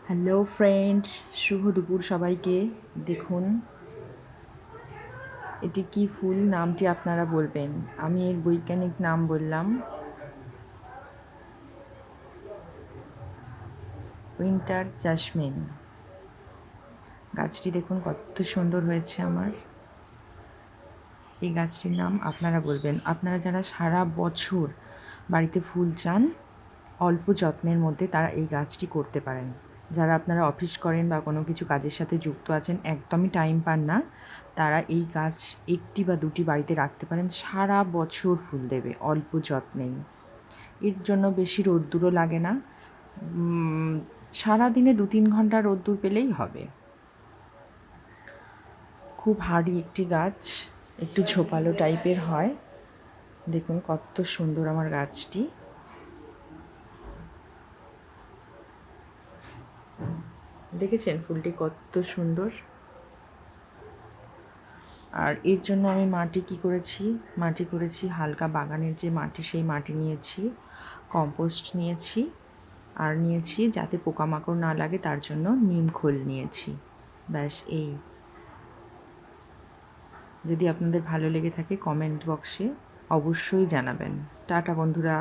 Hello friend, শুভ দুপুর সবাইকে। দেখুন এটি কি ফুল, নামটি আপনারা বলবেন। আমি এর বৈজ্ঞানিক নাম বললাম উইন্টার জ্যাসমিন। গাছটি দেখুন কত সুন্দর হয়েছে আমার। এই গাছটির নাম আপনারা বলবেন। আপনারা যারা সারা বছর বাড়িতে ফুল চান অল্প যত্নের মধ্যে, তারা এই গাছটি করতে পারেন। যারা আপনারা অফিস করেন বা কোনো কিছু কাজের সাথে যুক্ত আছেন, একদমই টাইম পান না, তারা এই গাছ একটি বা দুটি বাড়িতে রাখতে পারেন। সারা বছর ফুল দেবে অল্প যত্নেই। এর জন্য বেশি রোদ্দুরও লাগে না। সারাদিনে 2-3 ঘন্টা রোদ্দুর পেলেই হবে। খুব হার্ডি একটি গাছ, একটু ঝোপালো টাইপের হয়। দেখুন কত সুন্দর আমার গাছটি। দেখেছেন ফুলটি কত সুন্দর। আর এর জন্য আমি মাটি করেছি হালকা বাগানের যে মাটি, সেই মাটি নিয়েছি, কম্পোস্ট নিয়েছি, আর নিয়েছি যাতে পোকামাকড় না লাগে তার জন্য নিম খোল নিয়েছি। ব্যাস এই। যদি আপনাদের ভালো লেগে থাকে কমেন্ট বক্সে অবশ্যই জানাবেন। টাটা বন্ধুরা।